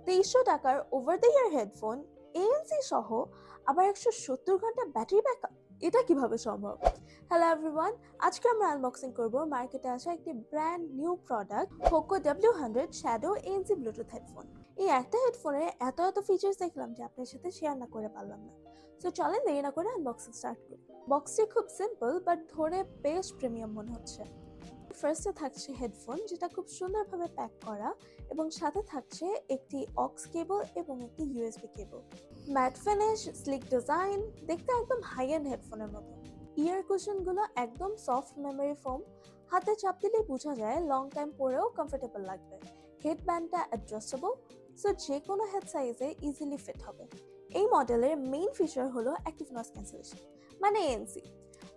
2300 টাকার over the year headphone ANC সহ আবার 170 ঘন্টা ব্যাটারি ব্যাকআপ, এটা কিভাবে সম্ভব? হ্যালো এভরিওয়ান, আজকে আমরা আনবক্সিং করব মার্কেটে আসা একটি brand new product Poco W100 shadow ANC Bluetooth headphone. এই একটা হেডফোনে এত এত ফিচার্স দেখলাম যে আপনার সাথে শেয়ার না করে পারলাম না। সো চলেন দেরি না করে আনবক্সিং স্টার্ট করি। বক্সটি খুব সিম্পল বাট ধরে বেশ প্রিমিয়াম মনে হচ্ছে। ফার্স্টে থাকছে হেডফোন, যেটা খুব সুন্দরভাবে প্যাক করা, এবং সাথে থাকছে একটি অক্স কেবল এবং একটি ইউএসবি কেবল। ম্যাট ফিনিশ, স্লিক ডিজাইন, দেখতে একদম হাই এন্ড হেডফোনের মতো। ইয়ার কুশনগুলো একদম সফট মেমোরি ফোম, হাতে চাপ দিলেই বোঝা যায় লং টাইম পরেও কমফোর্টেবল লাগবে। হেডব্যান্ডটা অ্যাডজাস্টেবল, সো যে কোনো হেড সাইজে ইজিলি ফিট হবে। এই মডেলের মেইন ফিচার হলো অ্যাক্টিভ নয়েজ ক্যান্সেলেশন, মানে এএনসি।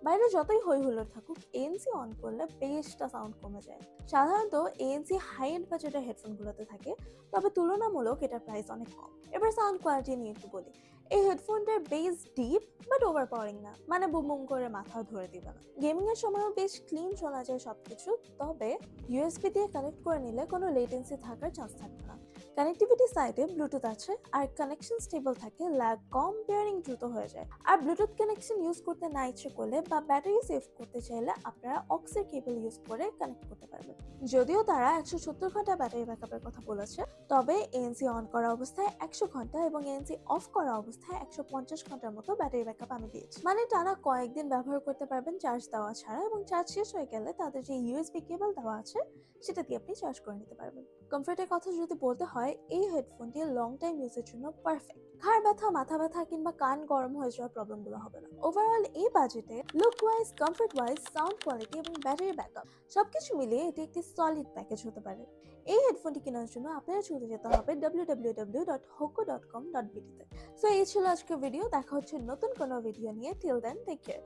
বাইরে যতই হই হুল্লোড় থাকুক, এএনসি অন করলে বেশটা সাউন্ড কমে যায়। সাধারণত এএনসি হাই এন্ড বাজেটের হেডফোনগুলোতে থাকে, তবে তুলনামূলক এটার প্রাইস অনেক কম। এবার সাউন্ড কোয়ালিটি নিয়ে একটু বলি। এই হেডফোনটার bass deep but overpowering না, মানে বুম বুম করে মাথা ধরে দিবে না। গেমিং এর সময়ও বেশ ক্লিন শোনা যায় সবকিছু, তবে ইউএসবি দিয়ে কানেক্ট করে নিলে কোনো লেটেন্সি থাকার চান্স থাকবে না। কানেক্টিভিটি সাইডে ব্লুটুথ আছে, আর কানেকশন স্টেবল থাকে, ল্যাগ কম, পেয়ারিং দ্রুত হয়ে যায়। আর ব্লুটুথ কানেকশন ইউজ করতে না ইচ্ছে করলে বা ব্যাটারি সেভ করতে চাইলে আপনারা অক্সের কেবল ইউজ করে কানেক্ট করতে পারবেন। যদিও তারা 170 ঘন্টা ব্যাটারি ব্যাকআপের কথা বলেছে, তবে এএনসি অন করা অবস্থায় 100 ঘন্টা এবং এএনসি অফ করা অবস্থায় 150 ঘন্টার মতো ব্যাটারি ব্যাকআপ আমি দিয়েছি। মানে টানা কয়েকদিন ব্যবহার করতে পারবেন চার্জ দেওয়া ছাড়া, এবং চার্জ শেষ হয়ে গেলে তাদের যে ইউএসবি কেবল দেওয়া আছে সেটা দিয়ে আপনি চার্জ করে নিতে পারবেন। কমফোর্টের কথা যদি বলতে হয়, এই হেডফোনটি লং টাইম ইউজের জন্য পারফেক্ট। ঘাড় ব্যথা, মাথা ব্যথা কিংবা কান গরম হয়ে যাওয়ার প্রবলেমগুলো হবে না। ওভারঅল এই বাজেটে look wise, comfort wise, sound quality এবং ব্যাটারি ব্যাকআপ সবকিছু মিলিয়ে এটি একটি সলিড প্যাকেজ হতে পারে। এই হেডফোনটি কেনার জন্য আপনারা চলে যেতে হবে www.hoku.com.bd তে। সো এই ছিল আজকের ভিডিও। দেখা হচ্ছে নতুন কোনো ভিডিও নিয়ে। Till then, take care.